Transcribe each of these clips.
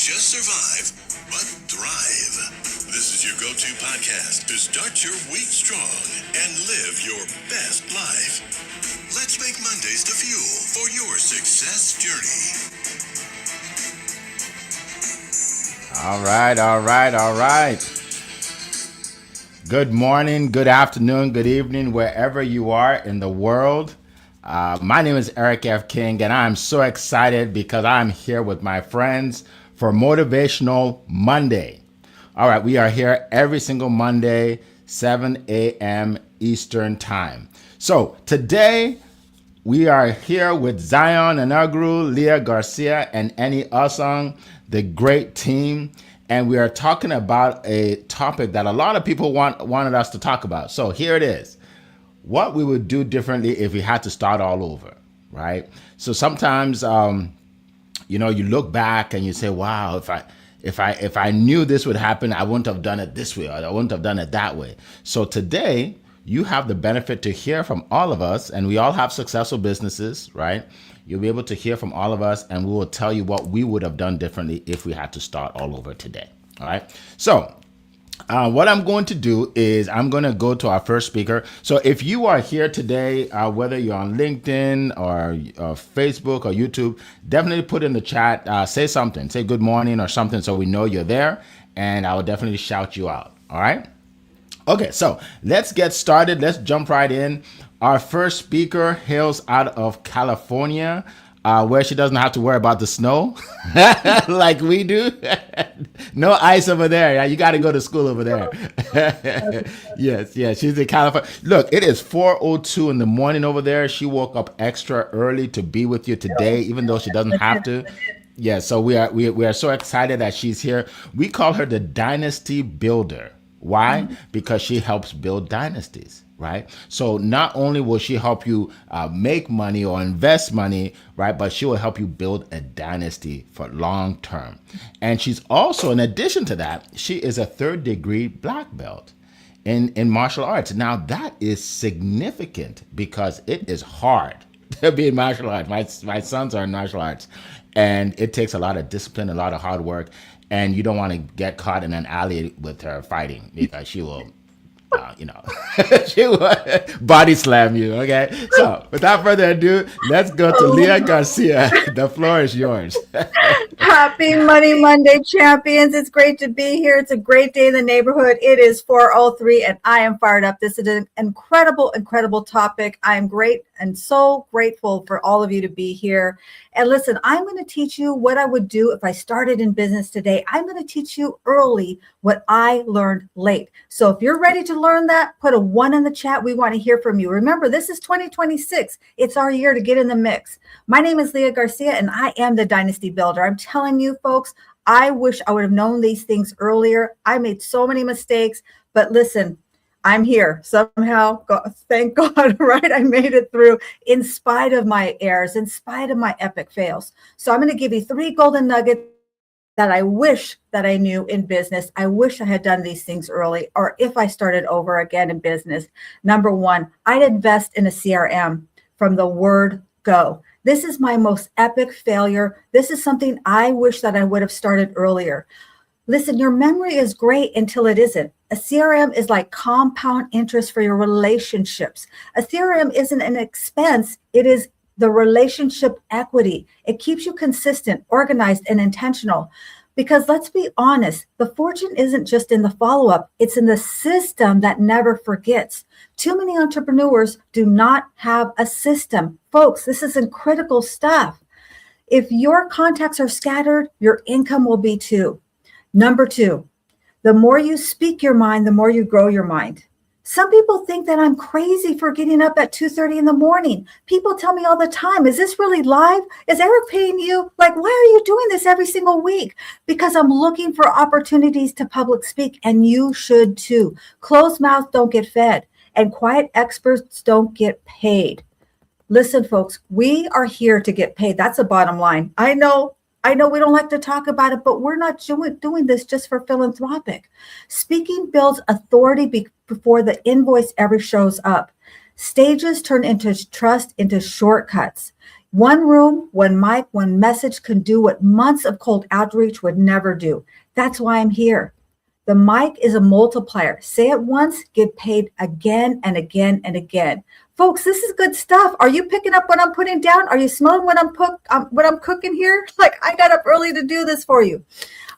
just survive, but thrive. This is your go-to podcast to start your week strong and live your best life. Let's make Mondays the fuel for your success journey. All right. Good morning, good afternoon, good evening, wherever you are in the world. My name is Eric F. King, and I'm so excited because I'm here with my friends for Motivational Monday. All right, we are here every single Monday, 7 a.m. Eastern Time. So today, we are here with Zion Anagru, Leah Garcia, and Annie Asong, the great team. And we are talking about a topic that a lot of people wanted us to talk about. So here it is. What we would do differently if we had to start all over, right? So sometimes, you look back and you say, wow, if I knew this would happen, I wouldn't have done it this way, or I wouldn't have done it that way. So today, you have the benefit to hear from all of us, and we all have successful businesses, right? You'll be able to hear from all of us, and we will tell you what we would have done differently if we had to start all over today. All right. So what I'm going to do is I'm going to go to our first speaker. So if you are here today, whether you're on LinkedIn or Facebook or YouTube, definitely put in the chat, say something, say good morning or something so we know you're there, and I will definitely shout you out. All right. Okay, so let's get started. Let's jump right in. Our first speaker hails out of California, where she doesn't have to worry about the snow like we do. No ice over there. Yeah, you got to go to school over there. Yes, she's in California. Look, it is 4:02 in the morning over there. She woke up extra early to be with you today, even though she doesn't have to. Yeah, so we are so excited that she's here. We call her the Dynasty Builder. Why? Because she helps build dynasties, right? So not only will she help you make money or invest money, right, but she will help you build a dynasty for long term. And she's also, in addition to that, she is a third-degree black belt in martial arts. Now that is significant because it is hard to be in martial arts. My sons are in martial arts, and it takes a lot of discipline, a lot of hard work, and you don't want to get caught in an alley with her fighting because she will, she will body slam you. Okay, so without further ado, let's go to Leah Garcia. The floor is yours. Happy Money Monday, champions. It's great to be here. It's a great day in the neighborhood. It is 4:03 and I am fired up. This is an incredible topic. I am great and so grateful for all of you to be here. And listen, I'm going to teach you what I would do if I started in business today. I'm going to teach you early what I learned late. So if you're ready to learn that, put a 1 in the chat. We want to hear from you. Remember, this is 2026. It's our year to get in the mix. My name is Leah Garcia, and I am the Dynasty Builder. I'm telling you, folks, I wish I would have known these things earlier. I made so many mistakes, but listen, I'm here somehow. Thank God, right? I made it through in spite of my errors, in spite of my epic fails. So I'm going to give you 3 golden nuggets that I wish that I knew in business. I wish I had done these things early, or if I started over again in business. Number 1, I'd invest in a CRM from the word go. This is my most epic failure. This is something I wish that I would have started earlier. Listen, your memory is great until it isn't. A CRM is like compound interest for your relationships. A CRM isn't an expense. It is the relationship equity. It keeps you consistent, organized, and intentional. Because let's be honest, the fortune isn't just in the follow-up. It's in the system that never forgets. Too many entrepreneurs do not have a system. Folks, this is critical stuff. If your contacts are scattered, your income will be too. Number 2, the more you speak your mind, the more you grow your mind. Some people think that I'm crazy for getting up at 2:30 in the morning. People tell me all the time, is this really live? Is Eric paying you? Like, why are you doing this every single week? Because I'm looking for opportunities to public speak, and you should too. Closed mouths don't get fed, and quiet experts don't get paid. Listen, folks, we are here to get paid. That's the bottom line. I know we don't like to talk about it, but we're not doing this just for philanthropic. Speaking builds authority before the invoice ever shows up. Stages turn into trust, into shortcuts. One room, one mic, one message can do what months of cold outreach would never do. That's why I'm here. The mic is a multiplier. Say it once, get paid again and again and again. Folks, this is good stuff. Are you picking up what I'm putting down? Are you smelling what I'm cooking here? Like, I got up early to do this for you.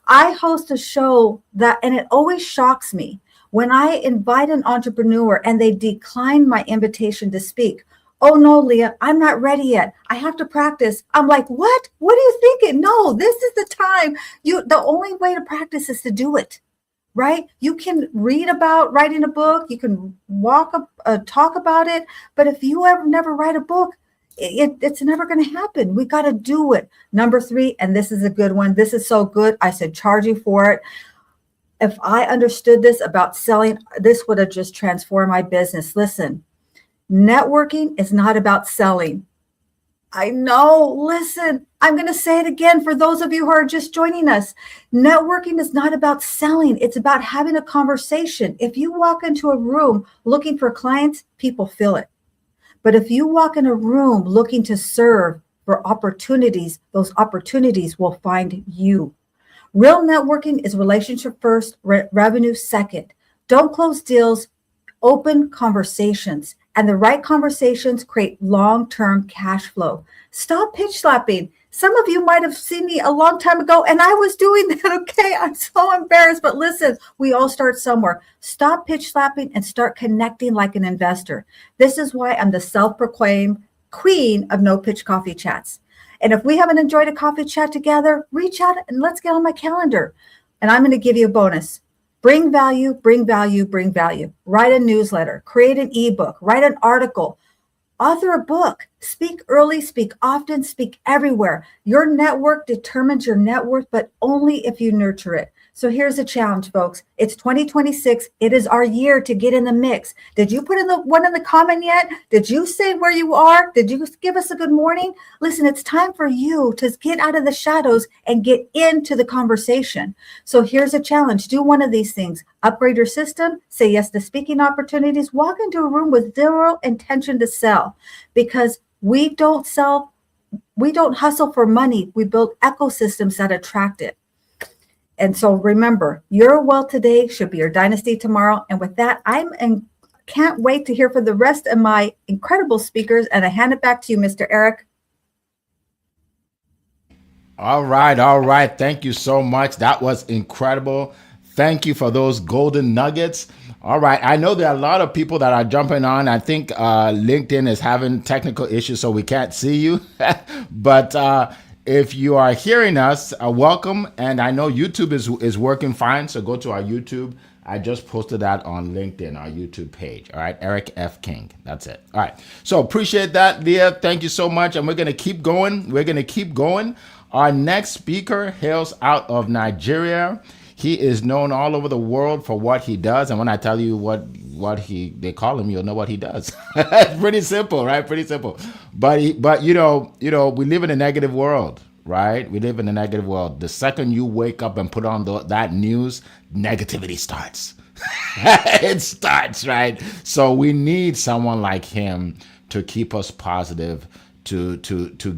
I host a show that, and it always shocks me when I invite an entrepreneur and they decline my invitation to speak. Oh no, Leah, I'm not ready yet. I have to practice. I'm like, what? What are you thinking? No, this is the time. The only way to practice is to do it, right? You can read about writing a book, you can talk about it, but if you ever never write a book, it's never going to happen. We got to do it. Number 3, and this is a good one. This is so good. I said, charge you for it. If I understood this about selling, this would have just transformed my business. Listen, networking is not about selling. I know. Listen, I'm going to say it again for those of you who are just joining us. Networking is not about selling. It's about having a conversation. If you walk into a room looking for clients, people feel it. But if you walk in a room looking to serve for opportunities, those opportunities will find you. Real networking is relationship first, revenue second. Don't close deals, open conversations. And the right conversations create long-term cash flow. Stop pitch slapping. Some of you might have seen me a long time ago, and I was doing that, okay? I'm so embarrassed, but listen, we all start somewhere. Stop pitch slapping and start connecting like an investor. This is why I'm the self-proclaimed queen of no-pitch coffee chats. And if we haven't enjoyed a coffee chat together, reach out and let's get on my calendar. And I'm going to give you a bonus. Bring value, bring value, bring value. Write a newsletter, create an ebook, write an article, author a book, speak early, speak often, speak everywhere. Your network determines your net worth, but only if you nurture it. So here's the challenge, folks. It's 2026. It is our year to get in the mix. Did you put in the one in the comment yet? Did you say where you are? Did you give us a good morning? Listen, it's time for you to get out of the shadows and get into the conversation. So here's a challenge. Do one of these things. Upgrade your system, say yes to speaking opportunities, walk into a room with zero intention to sell, because we don't hustle for money. We build ecosystems that attract it. And so remember, your wealth today should be your dynasty tomorrow. And with that, can't wait to hear from the rest of my incredible speakers. And I hand it back to you, Mr. Eric. All right, all right. Thank you so much. That was incredible. Thank you for those golden nuggets. All right, I know there are a lot of people that are jumping on. I think LinkedIn is having technical issues, so we can't see you. But if you are hearing us, welcome. And I know YouTube is working fine, so go to our YouTube. I just posted that on LinkedIn, our YouTube page. All right, Eric F. King. That's it. All right. So appreciate that, Leah. Thank you so much. And we're going to keep going. We're going to keep going. Our next speaker hails out of Nigeria. He is known all over the world for what he does. And when I tell you what they call him, you'll know what he does. It's pretty simple, right? Pretty simple. But you know, we live in a negative world, right? We live in a negative world. The second you wake up and put on that news, negativity starts. It starts, right? So we need someone like him to keep us positive, to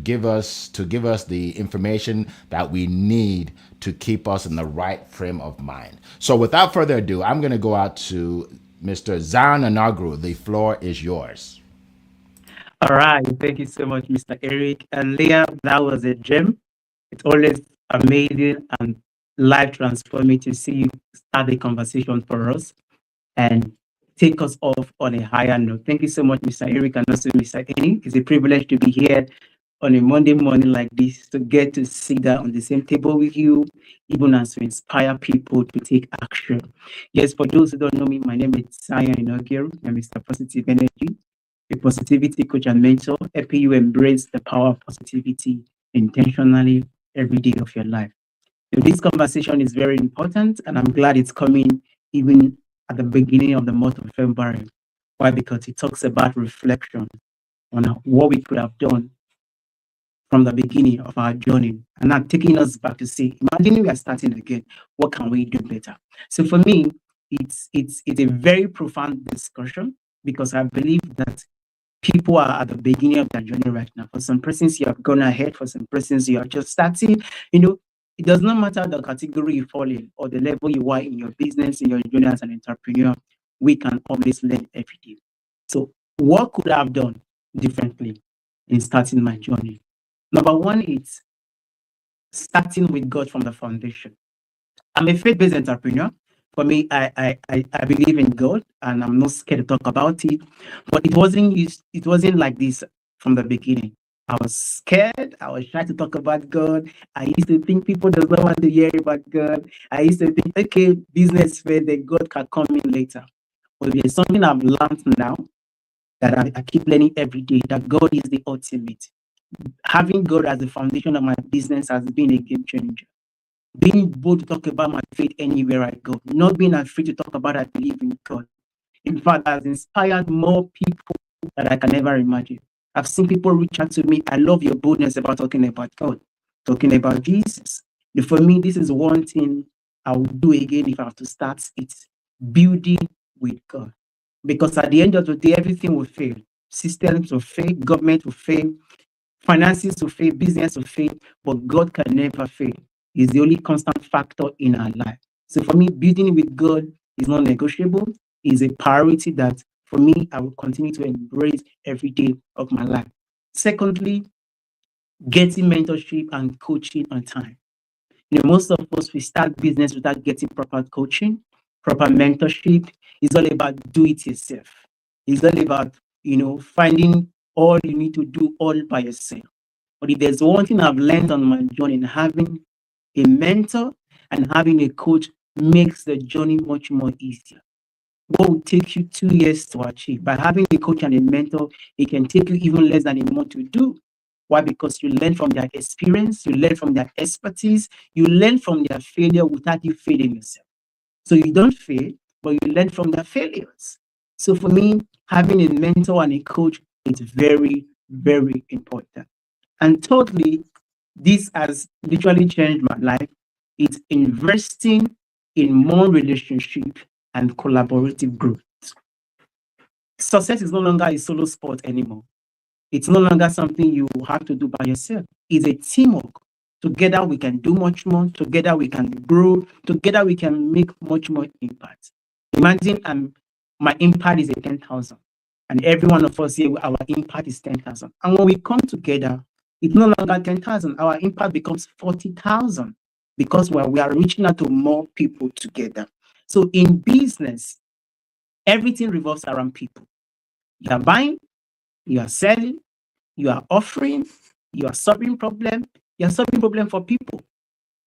give us the information that we need to keep us in the right frame of mind. So without further ado, I'm going to go out to Mr. Zion Anagru. The floor is yours. All right. Thank you so much, Mr. Eric. And Leah, that was a gem. It's always amazing and life transforming to see you start the conversation for us and take us off on a higher note. Thank you so much, Mr. Eric, and also Mr. Kenny. It's a privilege to be here on a Monday morning like this, to get to sit down on the same table with you, even as to inspire people to take action. Yes, for those who don't know me, my name is Zion Inogiru. I'm Mr. Positive Energy, a positivity coach and mentor, helping you embrace the power of positivity intentionally every day of your life. So this conversation is very important, and I'm glad it's coming even at the beginning of the month of February. Why? Because it talks about reflection on what we could have done from the beginning of our journey, and now taking us back to say, imagine we are starting again. What can we do better? So for me, it's a very profound discussion, because I believe that people are at the beginning of their journey right now. For some persons, you have gone ahead. For some persons, you are just starting. It does not matter the category you fall in or the level you are in your business, in your journey as an entrepreneur. We can always learn every day. So, what could I have done differently in starting my journey? Number one is starting with God from the foundation. I'm a faith-based entrepreneur. For me, I believe in God, and I'm not scared to talk about it. But it wasn't like this from the beginning. I was scared. I was trying to talk about God. I used to think people does not want to hear about God. I used to think, okay, business faith, that God can come in later. But there's something I've learned now that I keep learning every day, that God is the ultimate. Having God as the foundation of my business has been a game changer. Being bold to talk about my faith anywhere I go, not being afraid to talk about I believe in God. In fact, has inspired more people that I can ever imagine. I've seen people reach out to me. I love your boldness about talking about God, talking about Jesus. And for me, this is one thing I would do again if I have to start it, building with God. Because at the end of the day, everything will fail. Systems will fail, government will fail, finances will fail, business will fail, but God can never fail. He's the only constant factor in our life. So for me, building with God is not negotiable. It's a priority that for me, I will continue to embrace every day of my life. Secondly, getting mentorship and coaching on time. Most of us, we start business without getting proper coaching, proper mentorship. It's all about do it yourself. It's all about, finding all you need to do all by yourself. But if there's one thing I've learned on my journey, having a mentor and having a coach makes the journey much more easier. What would take you 2 years to achieve, by having a coach and a mentor, it can take you even less than a month to do. Why? Because you learn from their experience, you learn from their expertise, you learn from their failure without you failing yourself. So you don't fail, but you learn from their failures. So for me, having a mentor and a coach is very, very important. And thirdly, this has literally changed my life. It's investing in more relationship and collaborative growth. Success is no longer a solo sport anymore. It's no longer something you have to do by yourself. It's a teamwork. Together we can do much more. Together we can grow. Together we can make much more impact. Imagine my impact is a 10,000, and every one of us here, our impact is 10,000. And when we come together, it's no longer 10,000. Our impact becomes 40,000 because we are reaching out to more people together. So in business, everything revolves around people. You are buying, you are selling, you are offering, you are solving problem, you are solving problem for people.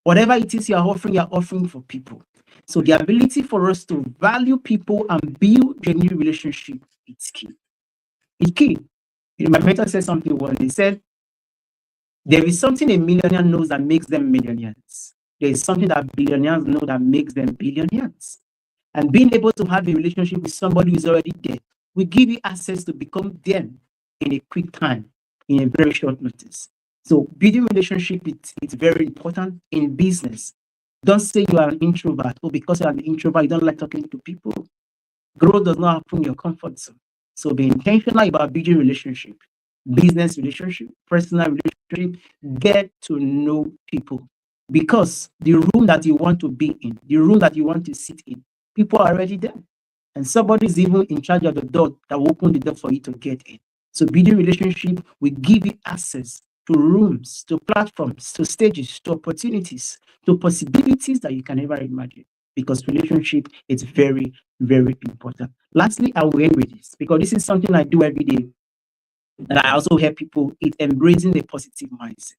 Whatever it is you are offering for people. So the ability for us to value people and build genuine relationship is key. It's key. My mentor said something once. He said, there is something a millionaire knows that makes them millionaires. There is something that billionaires know that makes them billionaires. And being able to have a relationship with somebody who is already there will give you access to become them in a quick time, in a very short notice. So building relationship, it's very important in business. Don't say you are an introvert, or because you are an introvert, you don't like talking to people. Growth does not happen in your comfort zone. So be intentional about building relationship, business relationship, personal relationship. Get to know people, because the room that you want to be in, the room that you want to sit in, people are already there. And somebody is even in charge of the door that will open the door for you to get in. So building relationship will give you access to rooms, to platforms, to stages, to opportunities, to possibilities that you can never imagine. Because relationship is very, very important. Lastly, I will end with this, because this is something I do every day. And I also help people in embracing the positive mindset.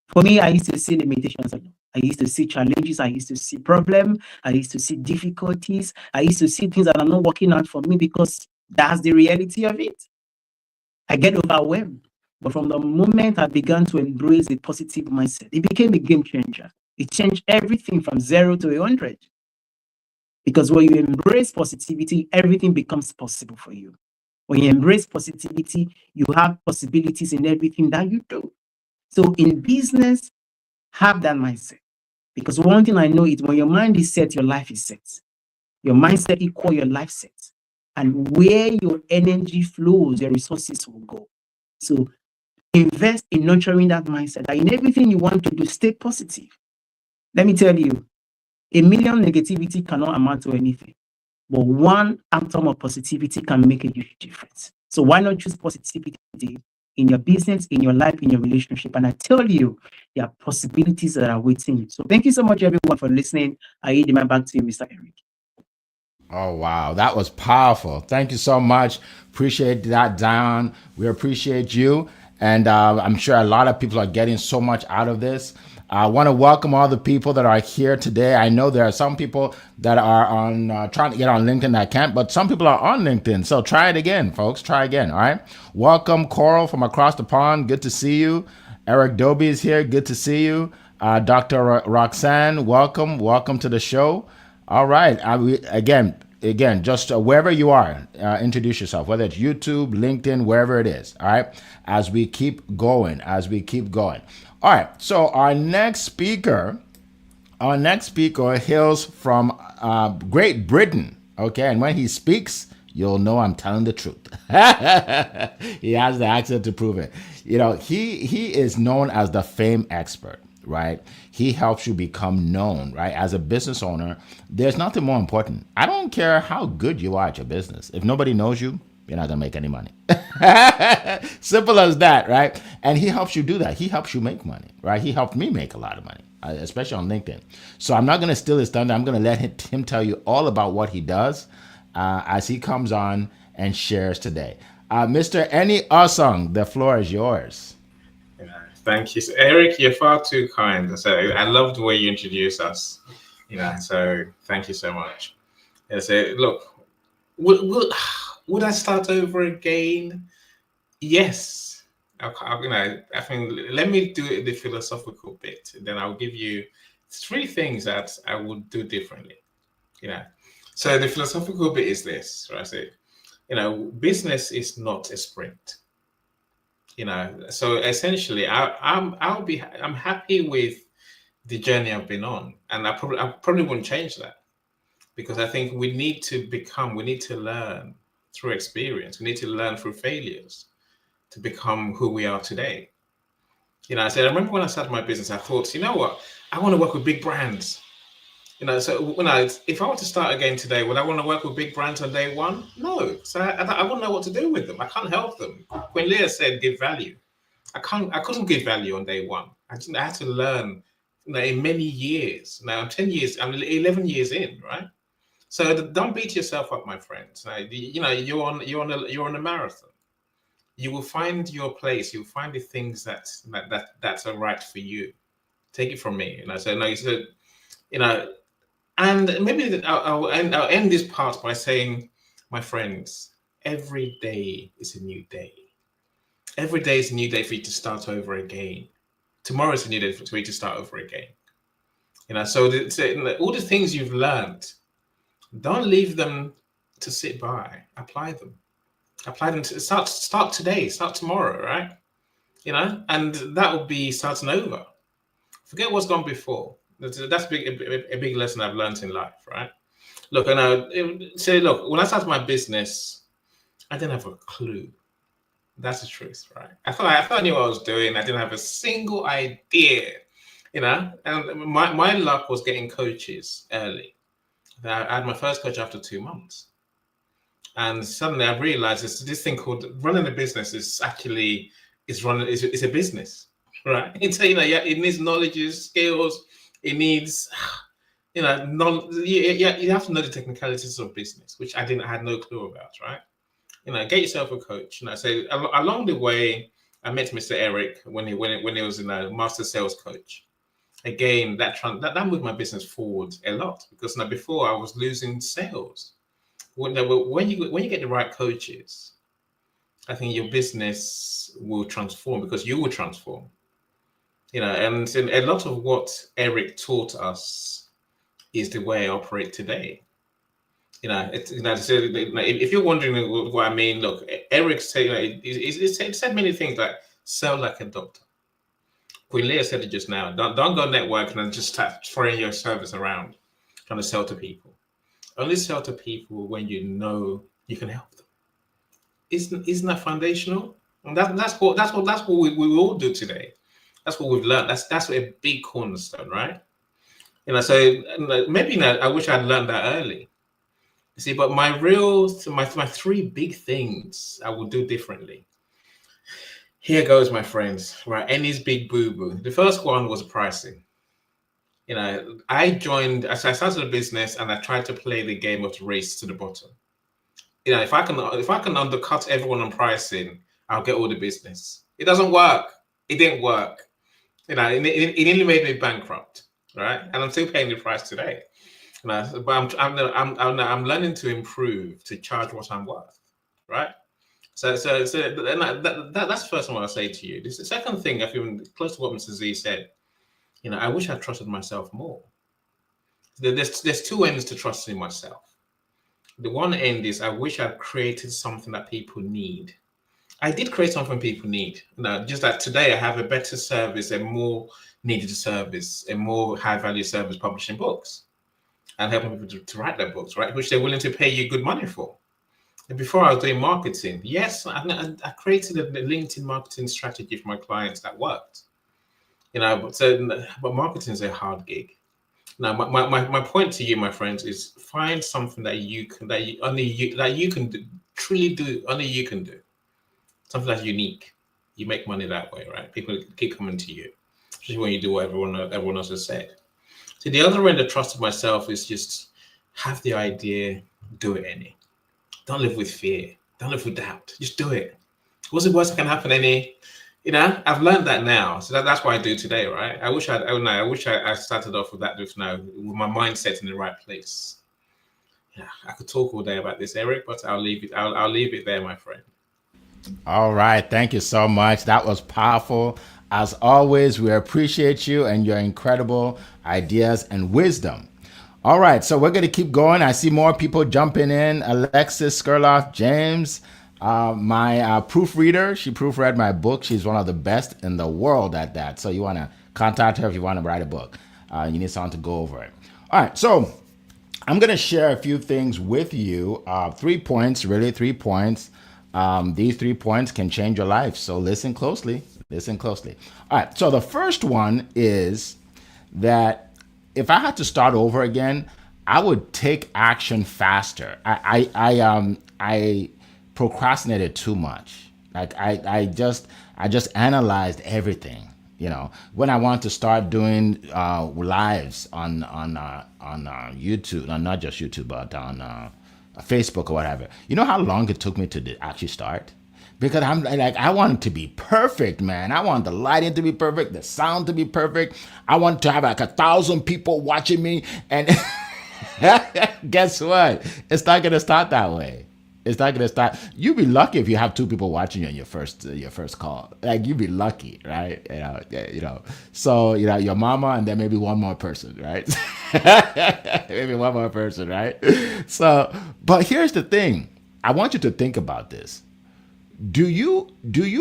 For me, I used to see limitations a lot. I used to see challenges. I used to see problems. I used to see difficulties. I used to see things that are not working out for me, because that's the reality of it. I get overwhelmed. But from the moment I began to embrace a positive mindset, it became a game changer. It changed everything from 0 to 100. Because when you embrace positivity, everything becomes possible for you. When you embrace positivity, you have possibilities in everything that you do. So in business, have that mindset. Because one thing I know is when your mind is set, your life is set. Your mindset equals your life set. And where your energy flows, your resources will go. So invest in nurturing that mindset, that in everything you want to do, stay positive. Let me tell you, 1,000,000 negativity cannot amount to anything, but one atom of positivity can make a huge difference. So why not choose positivity in your business, in your life, in your relationship? And I tell you, there are possibilities that are waiting you. So thank you so much, everyone, for listening. I yield my back to you, Mr. Eric. Oh, wow. That was powerful. Thank you so much. Appreciate that, Dion. We appreciate you. And I'm sure a lot of people are getting so much out of this. I want to welcome all the people that are here today. I know there are some people that are on trying to get on LinkedIn that can't, but some people are on LinkedIn. So try it again, folks. Try again. All right. Welcome, Coral from across the pond. Good to see you. Eric Doby is here. Good to see you. Dr. Roxanne, welcome. Welcome to the show. All right. Again, just wherever you are, introduce yourself, whether it's YouTube, LinkedIn, wherever it is. All right. As we keep going. All right. So our next speaker hails from Great Britain. Okay. And when he speaks, you'll know I'm telling the truth. He has the accent to prove it. You know, he is known as the fame expert, right? He helps you become known, right? As a business owner, there's nothing more important. I don't care how good you are at your business. If nobody knows you, you're not gonna make any money. Simple as that, right? And he helps you do that. He helps you make money, right? He helped me make a lot of money, especially on LinkedIn. So I'm not gonna steal his thunder. I'm gonna let him tell you all about what he does as he comes on and shares today. Mr. Eni Osung, the floor is yours. Thank you. So, Eric, you're far too kind. So I love the way you introduce us. So thank you so much. So look, would I start over again? Yes. I think let me do the philosophical bit. Then I'll give you 3 things that I would do differently. So the philosophical bit is this, right? So, business is not a sprint. So essentially, I'm happy with the journey I've been on, and I probably wouldn't change that, because I think we need to learn through experience. We need to learn through failures to become who we are today. I said, I remember when I started my business, I thought, you know what, I want to work with big brands. So if I were to start again today, would I want to work with big brands on day one? No. So I wouldn't know what to do with them. I can't help them. Queen Leah said, give value. I couldn't give value on day one. I had to learn, in many years. Now I'm 10 years, I'm 11 years in, right? So don't beat yourself up, my friends. You're on a marathon. You will find your place. You'll find the things that's are right for you. Take it from me. And maybe I'll end this part by saying, my friends, every day is a new day. Every day is a new day for you to start over again. Tomorrow is a new day for you to start over again. So all the things you've learned, don't leave them to sit by. Apply them. Apply them to start today. Start tomorrow, right? And that will be starting over. Forget what's gone before. That's a big lesson I've learned in life, right? Look, when I started my business, I didn't have a clue. That's the truth, right? I thought I knew what I was doing. I didn't have a single idea, And my luck was getting coaches early. I had my first coach after 2 months, and suddenly I realized this thing called running a business is actually is a business, right? It needs knowledge, skills. It needs you have to know the technicalities of business, which I had no clue about, right? Get yourself a coach. So along the way, I met Mr. Eric when he was in a master sales coach. Again, that moved my business forward a lot, because before I was losing sales. When you get the right coaches, I think your business will transform, because you will transform. And a lot of what Eric taught us is the way I operate today. If you're wondering what I mean, look, Eric said, he said many things like sell like a doctor. Queen Leah said it just now. Don't go networking and just start throwing your service around, trying to sell to people. Only sell to people when you know you can help them. Isn't that foundational? And that's what we all do today. That's what we've learned. That's a big cornerstone, right? So maybe I wish I'd learned that early. You see, but my three big things I will do differently. Here goes, my friends. Right, Annie's big boo boo. The first one was pricing. I started a business and I tried to play the game of the race to the bottom. If I can undercut everyone on pricing, I'll get all the business. It doesn't work. It didn't work. It nearly made me bankrupt, right? And I'm still paying the price today. But I'm learning to improve to charge what I'm worth, right? That's the first one I'll say to you. This the second thing. I feel close to what Mr. Z said. I wish I trusted myself more. There's two ends to trusting myself. The one end is I wish I'd created something that people need. I did create something people need. Just that today I have a better service, a more needed service, a more high value service, publishing books and helping people to write their books, right? Which they're willing to pay you good money for. And before I was doing marketing, yes, I created a LinkedIn marketing strategy for my clients that worked. But marketing is a hard gig. Now, my point to you, my friends, is find something that you can do, truly do, only you can do. Something that's unique. You make money that way, right? People keep coming to you, especially when you do what everyone else has said. So the other end of trust of myself is just have the idea, do it, Annie. Don't live with fear. Don't live with doubt. Just do it. What's the worst that can happen, Annie? I've learned that now. So that's what I do today, right? I wish I started off with that with my mindset in the right place. Yeah, I could talk all day about this, Eric, but I'll leave it. I'll leave it there, my friend. All right. Thank you so much. That was powerful. As always, we appreciate you and your incredible ideas and wisdom. All right. So we're going to keep going. I see more people jumping in. Alexis Skurloff, James, my proofreader. She proofread my book. She's one of the best in the world at that. So you want to contact her if you want to write a book. You need someone to go over it. All right. So I'm going to share a few things with you. 3 points, really 3 points. These 3 points can change your life. So listen closely. Listen closely. All right. So the first one is that if I had to start over again, I would take action faster. I procrastinated too much. Like I just analyzed everything. When I want to start doing lives on YouTube, not just YouTube, but on Facebook or whatever. You know how long it took me to actually start? Because I'm like, I want it to be perfect, man. I want the lighting to be perfect, the sound to be perfect. I want to have like 1,000 people watching me. And guess what? It's not going to start that way. It's not going to start. You'd be lucky if you have 2 people watching you on your first call. Like, you'd be lucky, right? So your mama and then maybe one more person, right? Maybe one more person, right? So, but here's the thing. I want you to think about this. Do you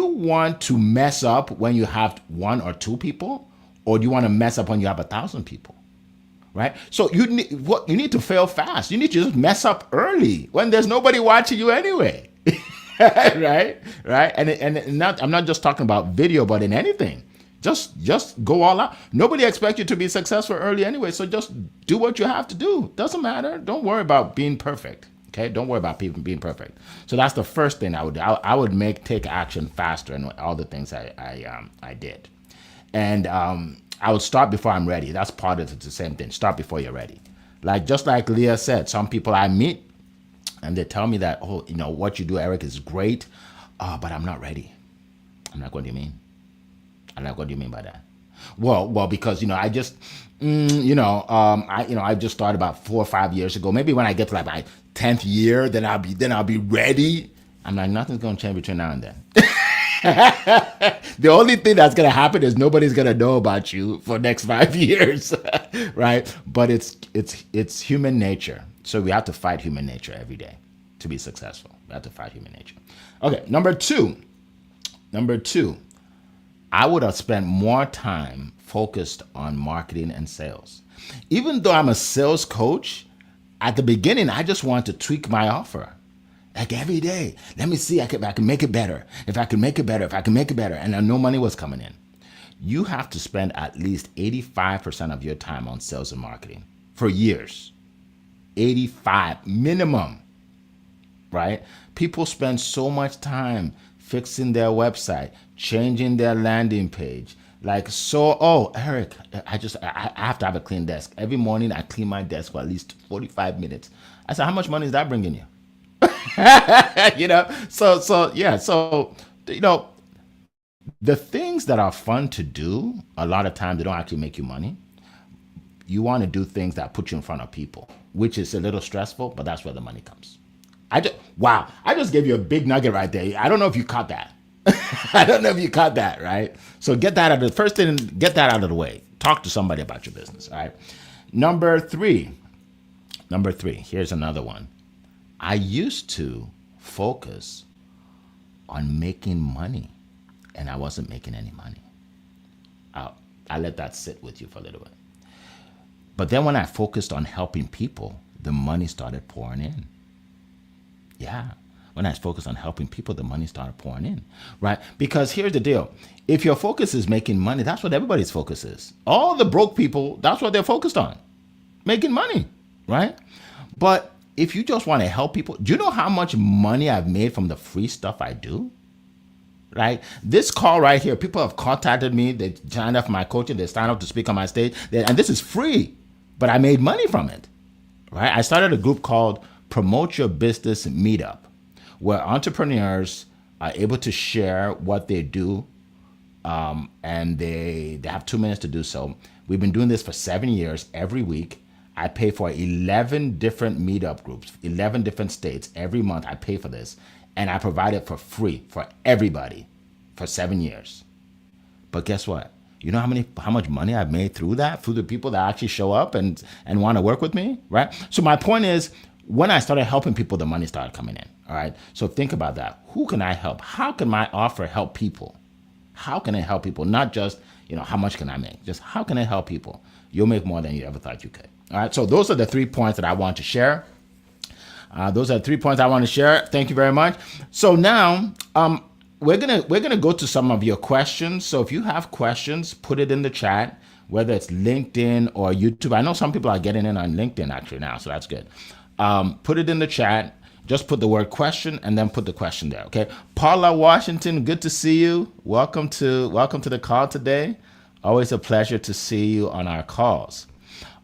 want to mess up when you have 1 or 2 people, or do you want to mess up when you have 1,000 people? Right? So you need to fail fast. You need to just mess up early when there's nobody watching you anyway. right? And I'm not just talking about video, but in anything. Just go all out. Nobody expects you to be successful early anyway, so just do what you have to do. Doesn't matter. Don't worry about being perfect. Okay, don't worry about people being perfect. So that's the first thing I would do. I would take action faster in all the things I did, and I would start before I'm ready. That's part of it. It's the same thing. Start before you're ready. Just like Leah said, some people I meet and they tell me that, oh, what you do, Eric, is great, but I'm not ready. I'm like, what do you mean? I'm like, what do you mean by that? Well, because I just, I just started about 4 or 5 years ago. Maybe when I get to like my 10th year, then I'll be ready. I'm like, nothing's gonna change between now and then. The only thing that's gonna happen is nobody's gonna know about you for the next 5 years, right? But it's human nature. So we have to fight human nature every day to be successful. We have to fight human nature. Okay, number two. I would have spent more time focused on marketing and sales. Even though I'm a sales coach, at the beginning, I just wanted to tweak my offer. Like every day, let me see if I can make it better. If I can make it better, if I can make it better. And no money was coming in. You have to spend at least 85% of your time on sales and marketing for years. 85 minimum, right? People spend so much time fixing their website, changing their landing page. Like, so, oh, Eric, I have to have a clean desk. Every morning I clean my desk for at least 45 minutes. I said, how much money is that bringing you? So, the things that are fun to do, a lot of times they don't actually make you money. You want to do things that put you in front of people, which is a little stressful, but that's where the money comes. I just gave you a big nugget right there. I don't know if you caught that. I don't know if you caught that, right? So get that out of the first thing, get that out of the way. Talk to somebody about your business, all right? Number three, here's another one. I used to focus on making money, and I wasn't making any money. I let that sit with you for a little bit. But then when I focused on helping people, the money started pouring in. Yeah. When I focused on helping people, the money started pouring in, right? Because here's the deal. If your focus is making money, that's what everybody's focus is. All the broke people, that's what they're focused on, making money, right? But if you just want to help people, do you know how much money I've made from the free stuff I do? Right? This call right here, people have contacted me. They signed up for my coaching. They signed up to speak on my stage. And this is free, but I made money from it, right? I started a group called Promote Your Business Meetup, where entrepreneurs are able to share what they do, and they have 2 minutes to do so. We've been doing this for 7 years every week. I pay for 11 different meetup groups, 11 different states. Every month I pay for this, and I provide it for free for everybody for 7 years. But guess what? You know how much money I've made through that, through the people that actually show up and want to work with me, right? So my point is, when I started helping people, the money started coming in, all right? So think about that. Who can I help? How can my offer help people? How can I help people? Not just, how much can I make? Just how can I help people? You'll make more than you ever thought you could. All right, so those are the 3 points that I want to share. Thank you very much. So now, we're gonna go to some of your questions. So if you have questions, put it in the chat, whether it's LinkedIn or YouTube. I know some people are getting in on LinkedIn actually now, so that's good. Put it in the chat. Just put the word question and then put the question there. Okay. Paula Washington, good to see you. Welcome to the call today. Always a pleasure to see you on our calls.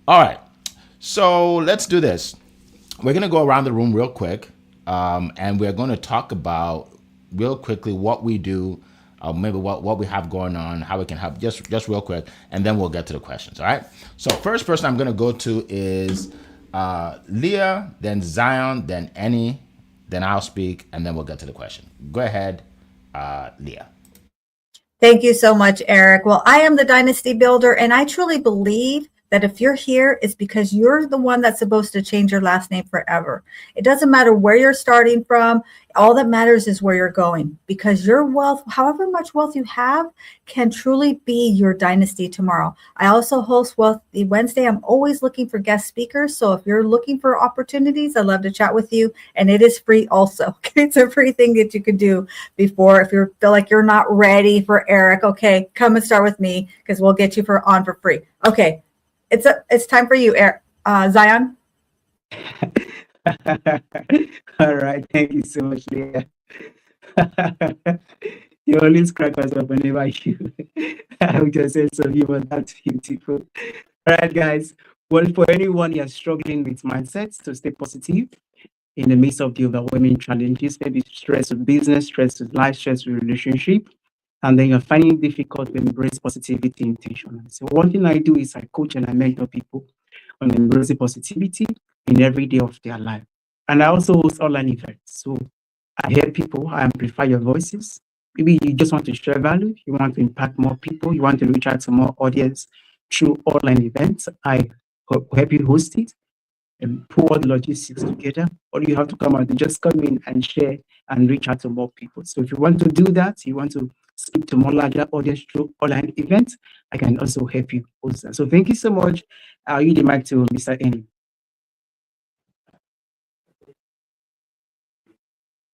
All right. So let's do this. We're going to go around the room real quick, and we're going to talk about real quickly what we do, maybe what we have going on, how we can help, just real quick, and then we'll get to the questions. All right. So first person I'm going to go to is Leah, then Zion, then Annie, then I'll speak, and then we'll get to the question. Go ahead, Leah. Thank you so much, Eric. Well, I am the Dynasty Builder, and I truly believe that if you're here, it's because you're the one that's supposed to change your last name forever. It doesn't matter where you're starting from. All that matters is where you're going, because your wealth, however much wealth you have, can truly be your dynasty tomorrow. I also host Wealthy Wednesday. I'm always looking for guest speakers. So if you're looking for opportunities, I'd love to chat with you. And it is free also. It's a free thing that you can do before, if you feel like you're not ready for Eric, okay, come and start with me, because we'll get you on for free. Okay. It's time for you, Eric. Zion. All right. Thank you so much, Leah. You always crack us up whenever you have just said some humor. That's beautiful. All right, guys. Well, for anyone you're struggling with mindsets to stay positive in the midst of the overwhelming challenges, maybe stress with business, stress with life, stress with relationship, and then you're finding it difficult to embrace positivity intentionally. So one thing I do is I coach and I mentor people on embracing positivity in every day of their life. And I also host online events. So I hear people, I amplify your voices. Maybe you just want to share value, you want to impact more people, you want to reach out to more audience through online events. I help you host it and pull all the logistics together. Or you have to come out and just come in and share and reach out to more people. So if you want to do that, you want to speak to more larger audience through online events, I can also help you host that. So thank you so much. I'll yield the mic to Mr. Annie.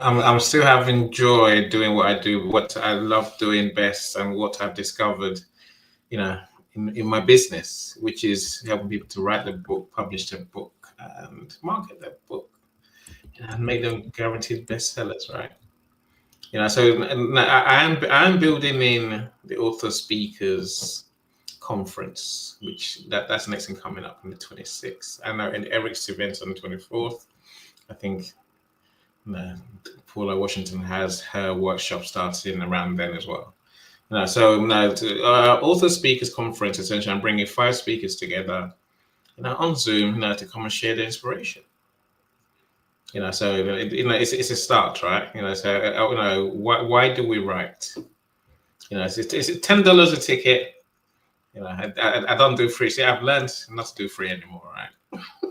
I'm still having joy doing what I do, what I love doing best, and what I've discovered, you know, in my business, which is helping people to write the book, publish their book, and market their book, and make them guaranteed bestsellers, right? So and I am building in the author speakers conference, which that's next thing coming up on the 26th. I know in Eric's event on the 24th. I think uh, Paula Washington has her workshop starting around then as well. So now to author speakers conference, essentially, I'm bringing 5 speakers together, on Zoom, to come and share the inspiration. So it's a start, right? So why do we write? It's $10 a ticket. I don't do free. See, I've learned not to do free anymore, right?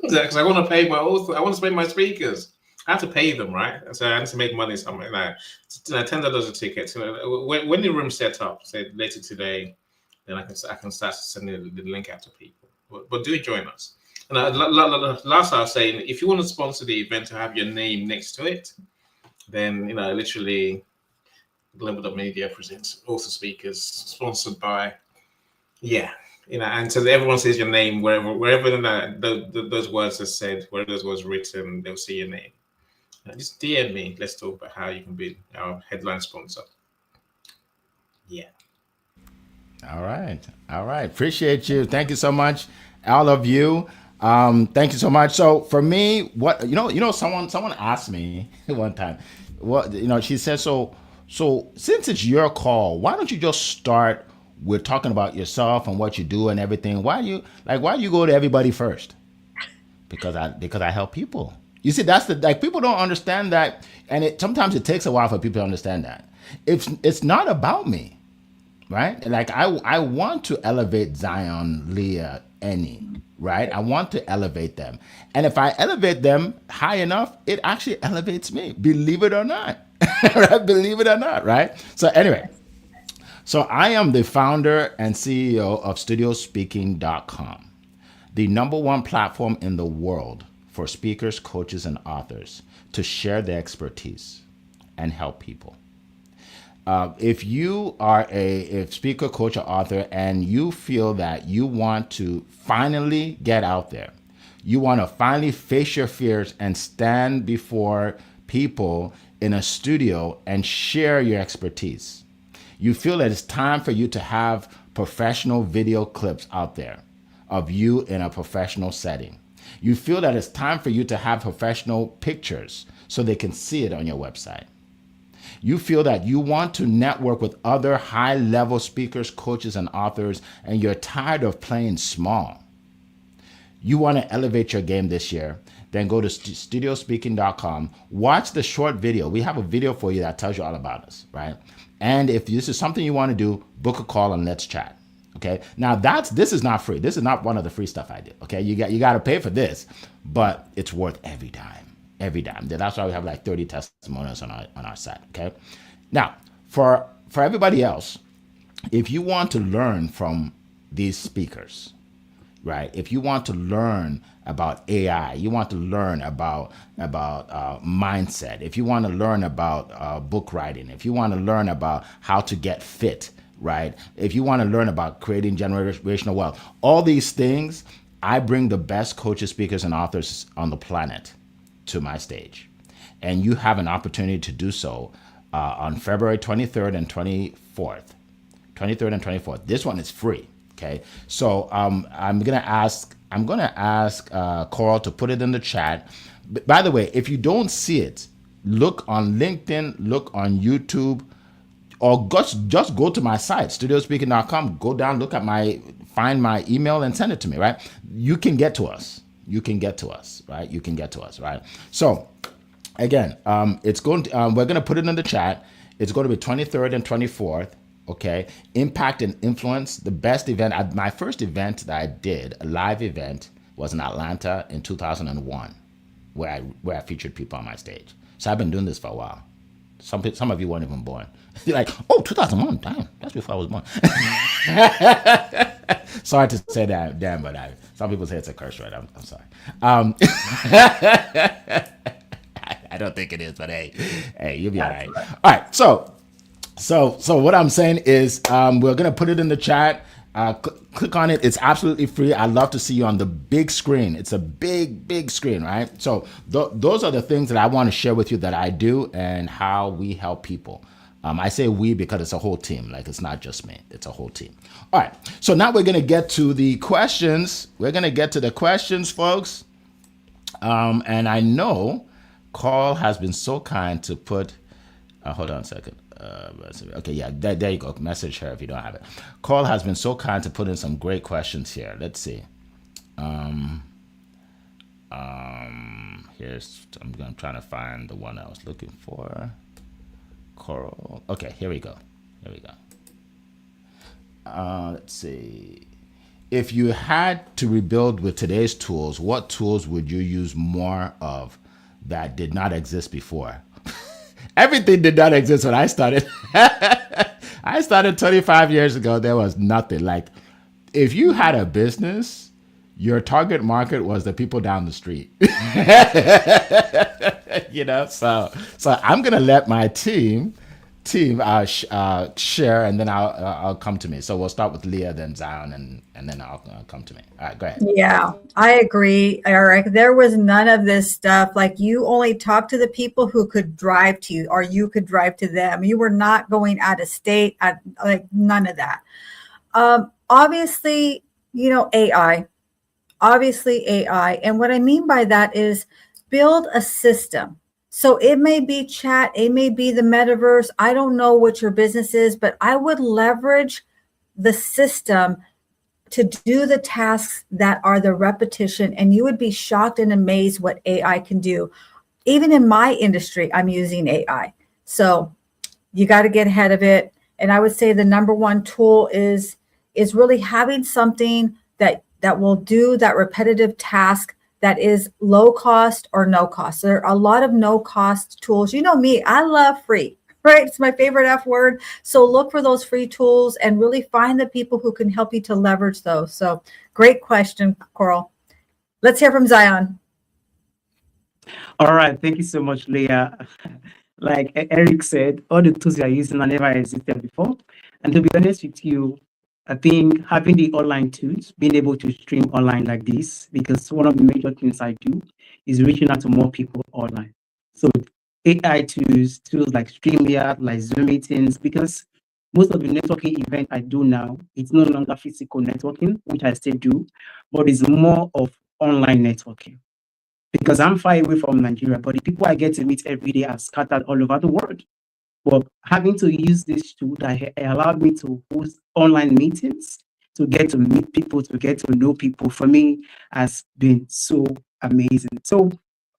Because I want to pay my author. I want to pay my speakers. I have to pay them, right? So I have to make money somewhere. $10 a ticket. So when the room's set up, say later today, then I can start sending the link out to people. But do join us. And last I was saying, if you want to sponsor the event to have your name next to it, then literally Global.Media presents author speakers sponsored by and so everyone says your name wherever those words are said, wherever those words written, they'll see your name. Just DM me. Let's talk about how you can be our headline sponsor. Yeah. All right. All right. Appreciate you. Thank you so much, all of you. Thank you so much. So for me, what someone asked me one time, she said, so since it's your call, why don't you just start with talking about yourself and what you do and everything? Why do you go to everybody first? Because I help people. You see, that's people don't understand that, and sometimes it takes a while for people to understand that. It's not about me. Right? I want to elevate Zion, Leah, Annie, right? I want to elevate them. And if I elevate them high enough, it actually elevates me, believe it or not. Right? Believe it or not, right? So anyway, so I am the founder and CEO of studiospeaking.com, the #1 platform in the world for speakers, coaches, and authors to share their expertise and help people. If you are a speaker, coach, or author, and you feel that you want to finally get out there, you want to finally face your fears and stand before people in a studio and share your expertise, you feel that it's time for you to have professional video clips out there of you in a professional setting. You feel that it's time for you to have professional pictures so they can see it on your website. You feel that you want to network with other high-level speakers, coaches, and authors, and you're tired of playing small. You want to elevate your game this year, then go to studiospeaking.com. Watch the short video. We have a video for you that tells you all about us, right? And if this is something you want to do, book a call and let's chat. Okay. Now this is not free. This is not one of the free stuff I do. Okay. You got to pay for this, but it's worth every dime. Every dime. That's why we have like 30 testimonials on our site. Okay. Now, for everybody else, if you want to learn from these speakers, right? If you want to learn about AI, you want to learn about mindset. If you want to learn about book writing, if you want to learn about how to get fit, right? If you want to learn about creating generational wealth, all these things, I bring the best coaches, speakers, and authors on the planet to my stage. And you have an opportunity to do so on February 23rd and 24th. 23rd and 24th. This one is free. Okay. So I'm gonna ask Coral to put it in the chat. By the way, if you don't see it, look on LinkedIn, look on YouTube, or just go to my site, studiospeaking.com, go down, find my email and send it to me, right? You can get to us. Right? So again, we're going to put it in the chat. It's going to be 23rd and 24th. Okay. Impact and influence, the best event. My first event that I did, a live event, was in Atlanta in 2001, where I featured people on my stage. So I've been doing this for a while. Some of you weren't even born. You're like, oh, 2001, damn, that's before I was born. Sorry to say that, damn, but some people say it's a curse word. I'm sorry. I don't think it is, but hey, you'll be all right. All right, so what I'm saying is we're gonna put it in the chat. Click on it. It's absolutely free. I'd love to see you on the big screen. It's a big screen, right? So those are the things that I want to share with you that I do and how we help people. I say we because it's a whole team. Like, it's not just me. It's a whole team. All right. So now we're going to get to the questions. We're going to get to the questions, folks. And I know Carl has been so kind to put, hold on a second. Okay, yeah, there you go. Message her if you don't have it. Carl has been so kind to put in some great questions here. Let's see. Here's, I'm trying to find the one I was looking for. Coral. Okay, here we go. Let's see. If you had to rebuild with today's tools, what tools would you use more of that did not exist before? Everything did not exist when I started. I started 25 years ago. There was nothing. Like, if you had a business, your target market was the people down the street. So I'm gonna let my team share, and then I'll come to me. So we'll start with Leah, then Zion, and then I'll come to me. All right, go ahead. Yeah, I agree, Eric. There was none of this stuff. Like, you only talked to the people who could drive to you, or you could drive to them. You were not going out of state, like none of that. Obviously, AI. Obviously, AI. And what I mean by that is build a system. So it may be chat, it may be the metaverse. I don't know what your business is, but I would leverage the system to do the tasks that are the repetition, and you would be shocked and amazed what AI can do. Even in my industry, I'm using AI. So you got to get ahead of it. And I would say the number one tool is really having something that will do that repetitive task that is low cost or no cost. There are a lot of no cost tools. You know me, I love free. Right? It's my favorite F word. So look for those free tools and really find the people who can help you to leverage those. So great question, Coral. Let's hear from Zion. All right. Thank you so much, Leah. Like Eric said, all the tools you are using are never existed before. And to be honest with you, I think having the online tools, being able to stream online like this, because one of the major things I do is reaching out to more people online. So AI tools like StreamYard, like Zoom meetings, because most of the networking event I do now, it's no longer physical networking, which I still do, but it's more of online networking. Because I'm far away from Nigeria, but the people I get to meet every day are scattered all over the world. But having to use this tool that allowed me to host online meetings, to get to meet people, to get to know people, for me has been so amazing. So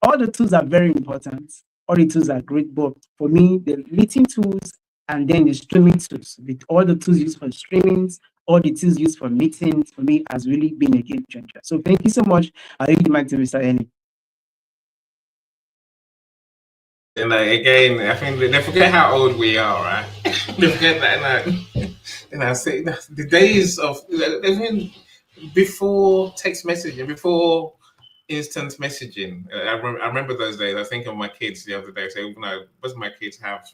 all the tools are very important. All the tools are great, but for me, the meeting tools and then the streaming tools, with all the tools used for streamings, all the tools used for meetings, for me has really been a game changer. So thank you so much. I leave the mic to Mr. Eni. And again, I think they forget how old we are, right? They forget that, say the days of even before text messaging, before instant messaging. I remember those days. I think of my kids the other day. Say, most of my kids have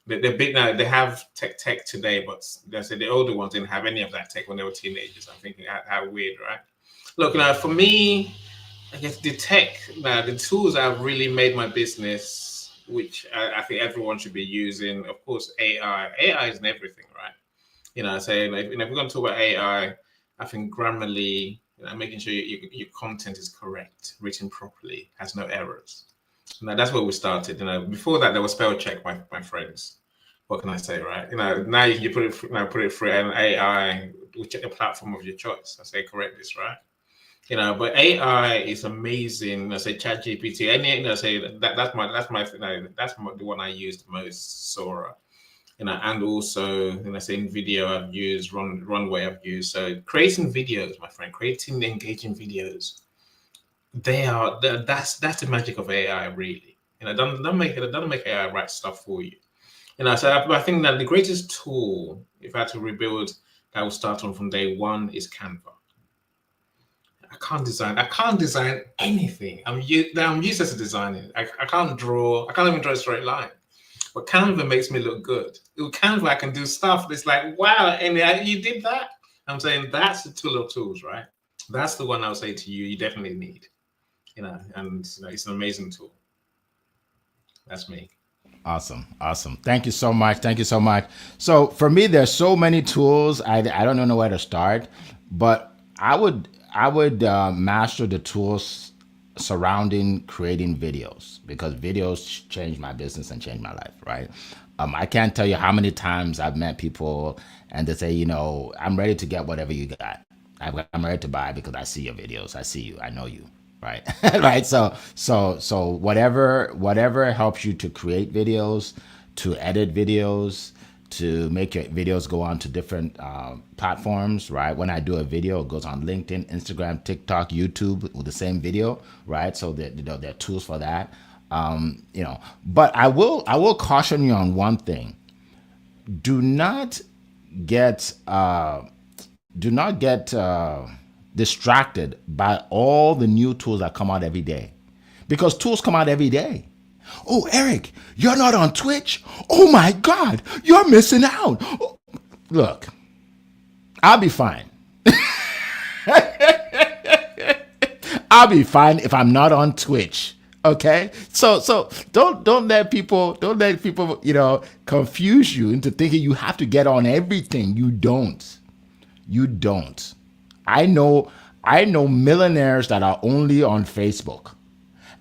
they're big now. They have tech today, but they said the older ones didn't have any of that tech when they were teenagers. I'm thinking how weird, right? Look, now for me, I guess the tech, the tools that have really made my business, which I think everyone should be using. Of course, AI. AI is in everything, right? Saying if we're going to talk about AI, I think Grammarly, making sure your content is correct, written properly, has no errors. Now that's where we started. Before that there was spell check, my friends. What can I say, right? Now you put it through an AI, will check the platform of your choice. I say correct this, right? But AI is amazing. I say ChatGPT. I say that's the one I used most. Sora, and also I say in video I've used Runway. I've used so creating videos, my friend, creating engaging videos. That's the magic of AI, really. Don't make AI write stuff for you. So I think that the greatest tool, if I had to rebuild, that will start on from day one, is Canva. I can't design. I can't design anything. I'm useless at designing. I can't draw. I can't even draw a straight line. But Canva makes me look good. With Canva, I can do stuff that's like, wow, Amy, you did that? I'm saying that's the tool of tools, right? That's the one I'll say to you, you definitely need, and it's an amazing tool. That's me. Awesome. Awesome. Thank you so much. Thank you so much. So for me, there's so many tools. I don't know where to start, but I would master the tools surrounding creating videos, because videos change my business and change my life, right? I can't tell you how many times I've met people and they say, I'm ready to get whatever you got. I'm ready to buy because I see your videos. I see you. I know you. Right. Right. So whatever helps you to create videos, to edit videos, to make your videos go on to different platforms, right? When I do a video, it goes on LinkedIn, Instagram, TikTok, YouTube with the same video, right? So that there are tools for that. But I will caution you on one thing. Do not get distracted by all the new tools that come out every day, because tools come out every day. Oh, Eric, you're not on Twitch? Oh my God, you're missing out. Oh, look, I'll be fine. I'll be fine if I'm not on Twitch. Okay, so don't let people confuse you into thinking you have to get on everything. You don't. You don't. I know millionaires that are only on Facebook,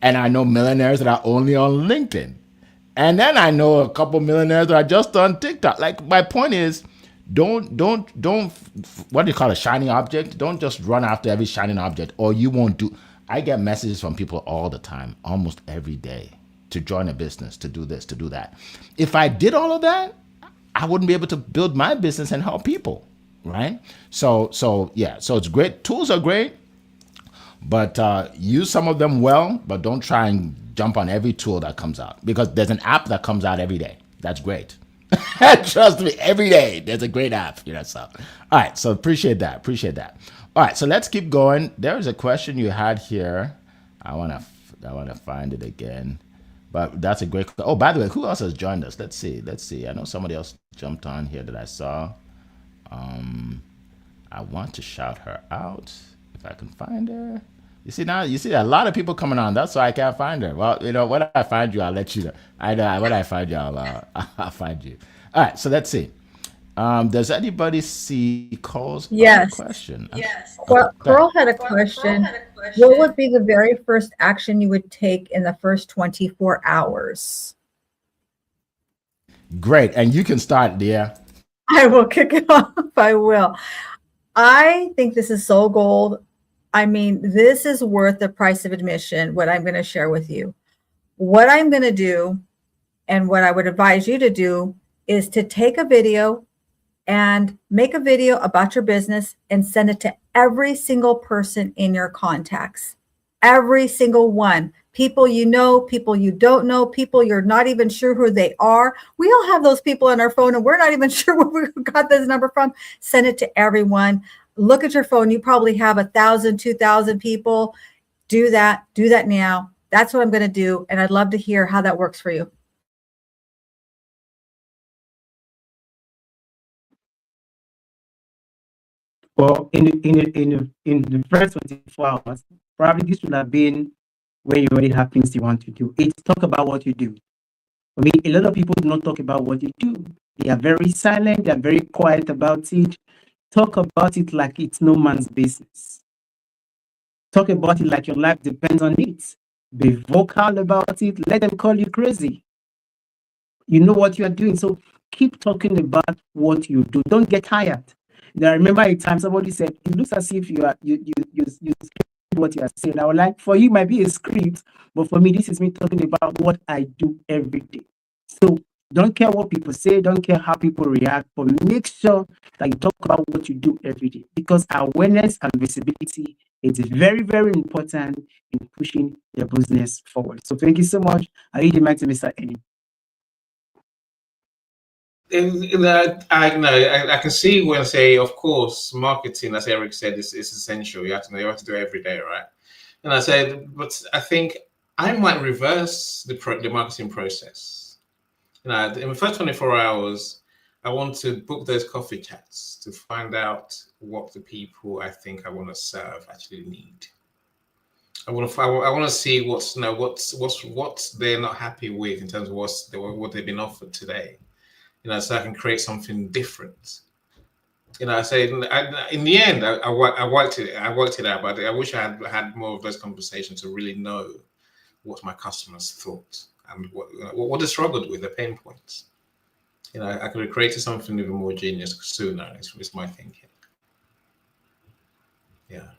and I know millionaires that are only on LinkedIn, and then I know a couple millionaires that are just on TikTok. Like, my point is, don't what do you call a shiny object? Don't just run after every shining object, or you won't do. I get messages from people all the time, almost every day, to join a business, to do this, to do that. If I did all of that, I wouldn't be able to build my business and help people, right? So yeah, so it's great. Tools are great, but use some of them well, but don't try and jump on every tool that comes out, because there's an app that comes out every day. That's great. Trust me, every day there's a great app. So all right, so appreciate that. All right, so let's keep going. There is a question you had here. I wanna find it again. But that's a great. Oh, by the way, who else has joined us? Let's see. I know somebody else jumped on here that I saw. I want to shout her out if I can find her. You see a lot of people coming on. That's why I can't find her. Well, when I find you, I'll let you know. I know when I find you, I'll find you. All right, so let's see. Does anybody see Cole's question? Yes. Well, Carl had a question. What would be the very first action you would take in the first 24 hours? Great. And you can start, dear. I will kick it off. I will. I think this is so gold. I mean, this is worth the price of admission, what I'm going to share with you. What I'm going to do, and what I would advise you to do, is to take a video and make a video about your business and send it to every single person in your contacts. Every single one. People you know, people you don't know, people you're not even sure who they are. We all have those people on our phone and we're not even sure where we got this number from. Send it to everyone. Look at your phone. You probably have 1,000, 2,000 people. Do that now. That's what I'm going to do. And I'd love to hear how that works for you. Well, in the first 24 hours, probably this would have been when you already have things you want to do. It's talk about what you do. I mean, a lot of people do not talk about what they do. They are very silent. They are very quiet about it. Talk about it like it's no man's business. Talk about it like your life depends on it. Be vocal about it. Let them call you crazy. You know what you are doing. So keep talking about what you do. Don't get tired. Now, I remember a time somebody said, it looks as if you script what you are saying. I was like, for you, it might be a script, but for me, this is me talking about what I do every day. So don't care what people say, don't care how people react, but make sure that you talk about what you do every day, because awareness and visibility is very, very important in pushing your business forward. So thank you so much. I leave the mic to Mr. Eddie. I can see when say, of course, marketing, as Eric said, is essential. You have to do it every day, right? And I said, but I think I might reverse the marketing process. In the first 24 hours, I want to book those coffee chats to find out what the people I think I want to serve actually need. I want to see what they're not happy with in terms of what they've been offered today. So I can create something different. I say in the end, I worked it out, but I wish I had more of those conversations to really know what my customers thought and what they struggled with, their pain points. I could have created something even more genius sooner. Is my thinking. Yeah.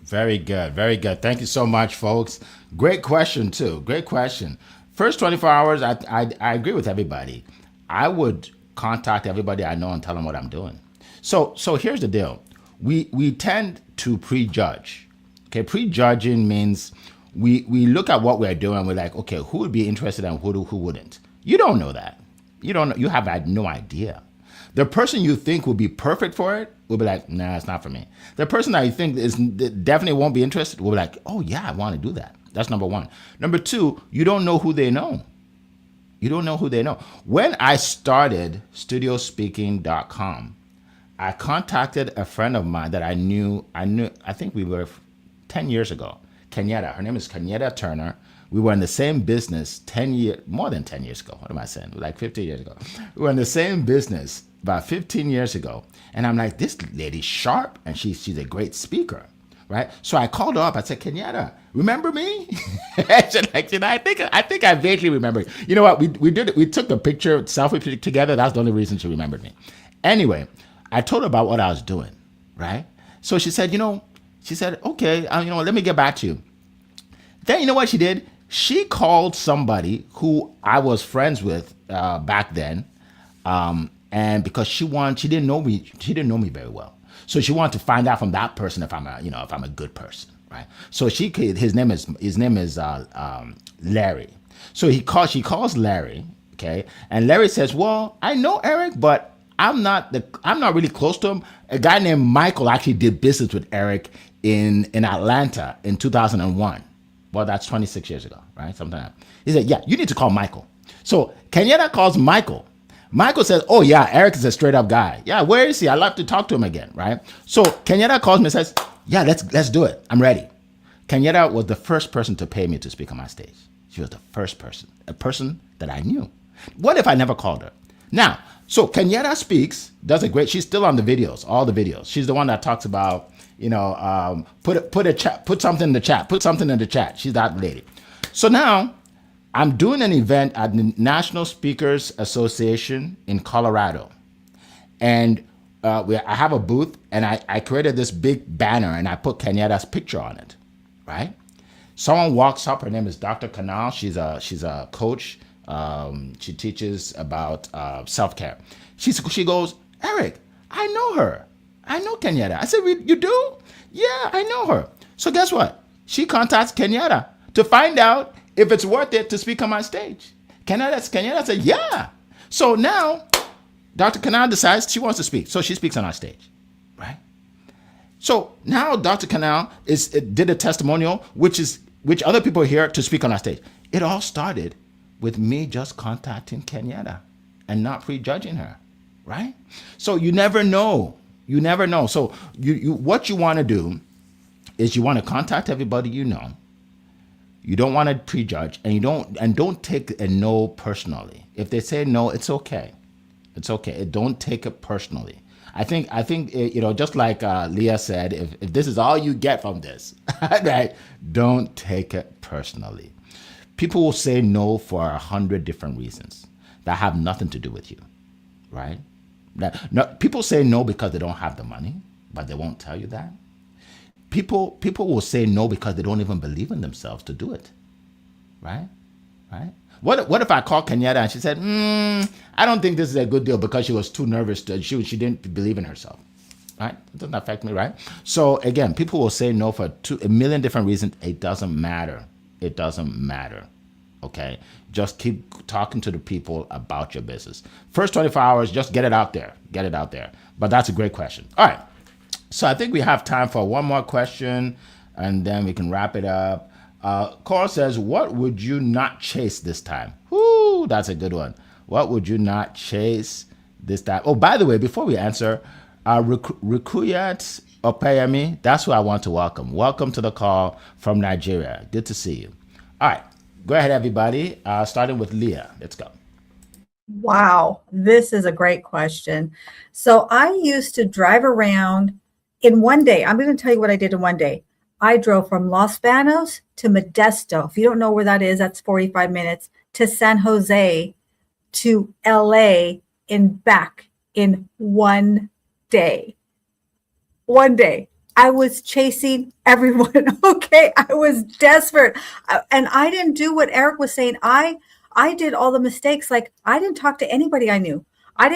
Very good. Very good. Thank you so much, folks. Great question, too. Great question. First 24 hours, I agree with everybody. I would contact everybody I know and tell them what I'm doing. So here's the deal. We tend to prejudge. Okay, prejudging means we look at what we're doing. We're like, okay, who would be interested and who wouldn't? You don't know that. You have had no idea. The person you think will be perfect for it will be like, nah, it's not for me. The person that you think definitely won't be interested will be like, oh yeah, I want to do that. That's number one. Number two, you don't know who they know. You don't know who they know. When I started studiospeaking.com, I contacted a friend of mine that I knew, I think we were 10 years ago. Kenyatta. Her name is Kenyatta Turner. We were in the same business more than 10 years ago. What am I saying? Like 15 years ago. We were in the same business about 15 years ago. And I'm like, this lady's sharp and she's a great speaker, right? So I called her up. I said, Kenyatta, remember me? I think I vaguely remember. You know what? We did it. We took a selfie picture together. That's the only reason she remembered me. Anyway, I told her about what I was doing, right? So she said, okay, let me get back to you. Then you know what she did? She called somebody who I was friends with back then, and because she didn't know me very well, so she wanted to find out from that person if I'm a good person, right? So his name is Larry. So she calls Larry, okay, and Larry says, well, I know Eric, but I'm not really close to him. A guy named Michael actually did business with Eric in Atlanta in 2001. Well, that's 26 years ago, right? Something like that. He said, yeah, you need to call Michael. So Kenyatta calls Michael. Michael says, oh yeah, Eric is a straight up guy. Yeah, where is he? I'd love to talk to him again, right? So Kenyatta calls me and says, yeah, let's do it. I'm ready. Kenyatta was the first person to pay me to speak on my stage. She was the first person, a person that I knew. What if I never called her? Now, so Kenyatta speaks, she's still on the videos, all the videos. She's the one that talks about, put something in the chat, put something in the chat. She's that lady. So now I'm doing an event at the National Speakers Association in Colorado. And I have a booth and I created this big banner and I put Kenyatta's picture on it, right? Someone walks up, her name is Dr. Kanal. She's a coach. She teaches about self-care. She goes, Eric, I know her. I know Kenyatta. I said, you do? Yeah, I know her. So guess what? She contacts Kenyatta to find out if it's worth it to speak on my stage. Kenyatta said, yeah. So now Dr. Kanal decides she wants to speak. So she speaks on our stage, right? So now Dr. Kanal did a testimonial, which other people hear to speak on our stage. It all started with me just contacting Kenyatta and not prejudging her, right? So you never know. You never know. So what you want to do is you want to contact everybody you know. You don't want to prejudge, and don't take a no personally. If they say no, it's okay. It's okay. Don't take it personally. I think just like Leah said, if this is all you get from this, right? Don't take it personally. People will say no for 100 different reasons that have nothing to do with you, right? People say no because they don't have the money, but they won't tell you that. People will say no because they don't even believe in themselves to do it, right? Right? What if I called Kenyatta and she said, I don't think this is a good deal because she was too nervous. She didn't believe in herself, right? It doesn't affect me, right? So again, people will say no for a million different reasons. It doesn't matter. It doesn't matter. Okay, just keep talking to the people about your business. First 24 hours, just get it out there. Get it out there. But that's a great question. All right. So I think we have time for one more question, and then we can wrap it up. Carl says, "What would you not chase this time?" Whoo, that's a good one. What would you not chase this time? Oh, by the way, before we answer, Rukuyat Opeyemi, that's who I want to welcome. Welcome to the call from Nigeria. Good to see you. All right, go ahead, everybody. Starting with Leah. Let's go. Wow, this is a great question. So I used to drive around in one day. I'm going to tell you what I did in one day. I drove from Los Banos to Modesto. If you don't know where that is, that's 45 minutes to San Jose to LA and back in one day. One day. I was chasing everyone. Okay. I was desperate. And I didn't do what Eric was saying. I did all the mistakes. Like I didn't talk to anybody I knew. I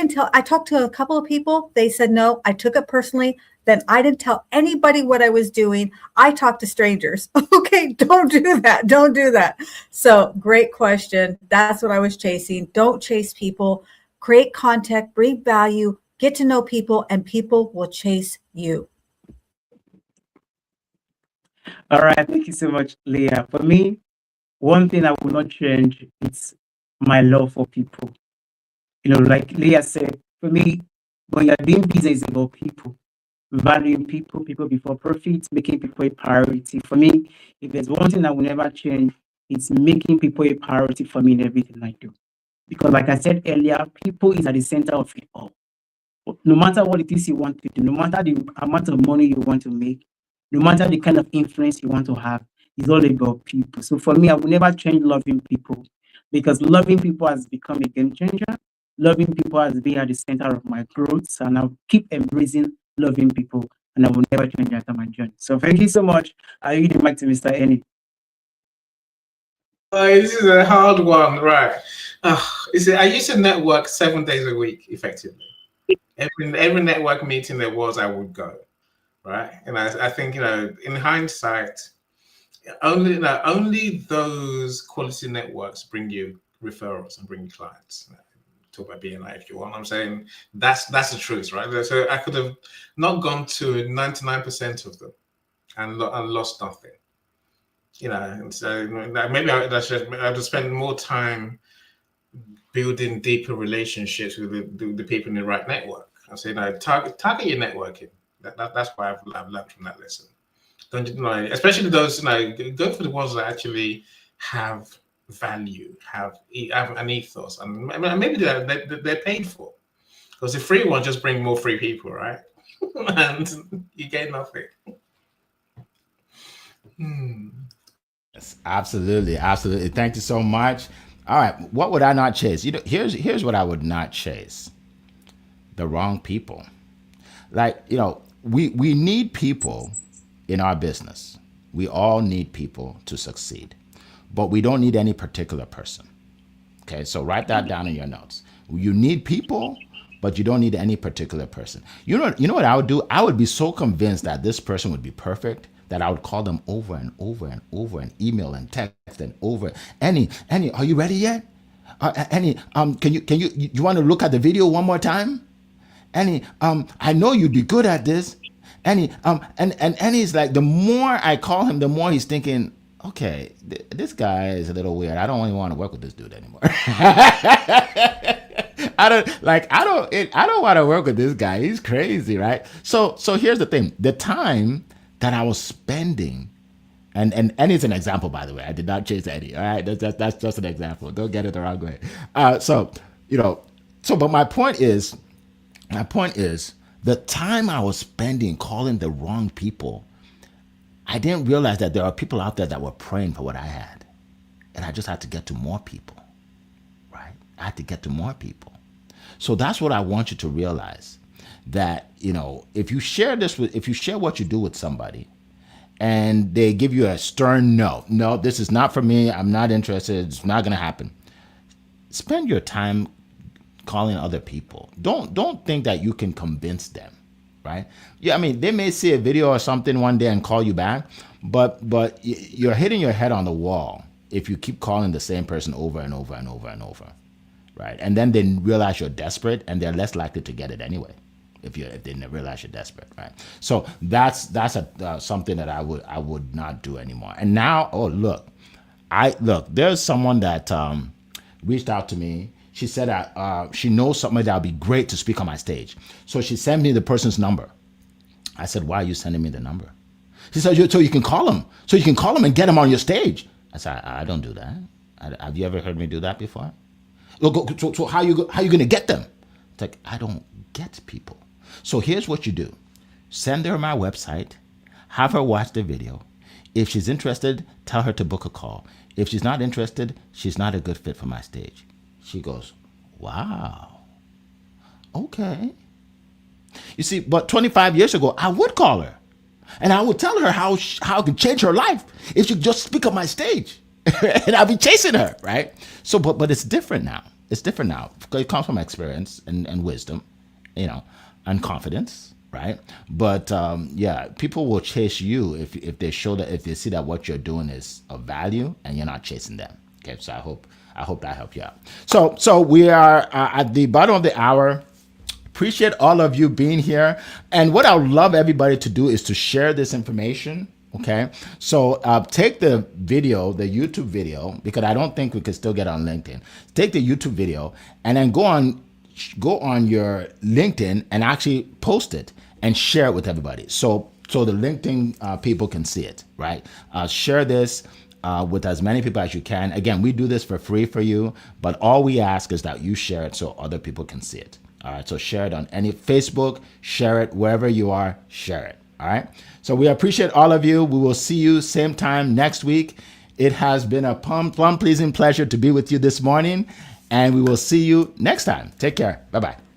talked to a couple of people. They said no. I took it personally. Then I didn't tell anybody what I was doing. I talked to strangers. Okay. Don't do that. Don't do that. So great question. That's what I was chasing. Don't chase people. Create contact, bring value, get to know people, and people will chase you. All right, thank you so much, Leah. For me, one thing I will not change is my love for people. Like Leah said, for me, when you're doing business, it's about people, valuing people, people before profits, making people a priority. For me, if there's one thing I will never change, it's making people a priority for me in everything I do. Because like I said earlier, people is at the center of it all. No matter what it is you want to do, no matter the amount of money you want to make, no matter the kind of influence you want to have, it's all about people. So for me, I will never change loving people because loving people has become a game changer. Loving people has been at the center of my growth, and I'll keep embracing loving people, and I will never change that on my journey. So thank you so much. I yield the mic to Mr. Eni. This is a hard one, right? I used to network 7 days a week, effectively. Every network meeting there was, I would go, right? And I think in hindsight, only those quality networks bring you referrals and bring you clients. Talk about BNI if you want. I'm saying that's the truth, right? So I could have not gone to 99% of them and lost nothing. And so maybe I should have spent more time building deeper relationships with the people in the right network. I say, target your networking. That's why I've learned from that lesson. Don't especially those go for the ones that actually have value, have an ethos, and maybe they're paid for. Because the free ones just bring more free people, right? And you get nothing. Yes, absolutely, absolutely. Thank you so much. All right, what would I not chase? Here's what I would not chase: the wrong people. Like we need people in our business. We all need people to succeed, but we don't need any particular person. Okay, so write that down in your notes. You need people, but you don't need any particular person. You know what I would do? I would be so convinced that this person would be perfect that I would call them over and over and over and email and text and over. Annie, are you ready yet? Annie, can you want to look at the video one more time? Annie, I know you'd be good at this. Annie, and Annie's like, the more I call him, the more he's thinking, okay, this guy is a little weird. I don't even want to work with this dude anymore. I don't want to work with this guy. He's crazy, right? So here's the thing: the time that I was spending, and it's an example, by the way. I did not chase Eddie. All right, that's just an example. Don't get it the wrong way. But my point is, the time I was spending calling the wrong people, I didn't realize that there are people out there that were praying for what I had, and I just had to get to more people, right? I had to get to more people. So that's what I want you to realize, that if you share what you do with somebody, and they give you a stern no, this is not for me, I'm not interested, it's not going to happen, spend your time calling other people. Don't think that you can convince them, right? Yeah, I mean, they may see a video or something one day and call you back, but you're hitting your head on the wall if you keep calling the same person over and over and over and over, right? And then they realize you're desperate, and they're less likely to get it anyway. If they realize you're desperate, right? So that's something that I would not do anymore. And now, there's someone that reached out to me. She said that she knows somebody that would be great to speak on my stage. So she sent me the person's number. I said, why are you sending me the number? She said, so you can call him. So you can call him and get him on your stage. I said, I don't do that. Have you ever heard me do that before? So how you going to get them? It's like, I don't get people. So here's what you do. Send her my website. Have her watch the video. If she's interested, tell her to book a call. If she's not interested, she's not a good fit for my stage. She goes, wow. Okay. You see, but 25 years ago, I would call her. And I would tell her how it could change her life if she could just speak on my stage. And I'll be chasing her, right? So, but it's different now. It's different now. It comes from experience and wisdom, and confidence, right? But people will chase you if they see that what you're doing is of value and you're not chasing them. Okay, so I hope that helped you out. So we are at the bottom of the hour. Appreciate all of you being here. And what I would love everybody to do is to share this information. Okay, so take the video, the YouTube video, because I don't think we can still get on LinkedIn. Take the YouTube video and then go on your LinkedIn and actually post it and share it with everybody. So the LinkedIn people can see it, right? Share this with as many people as you can. Again, we do this for free for you, but all we ask is that you share it so other people can see it. All right, so share it on any Facebook, share it wherever you are, share it. All right, so we appreciate all of you. We will see you same time next week. It has been a plum-pleasing pleasure to be with you this morning, and we will see you next time. Take care. Bye-bye.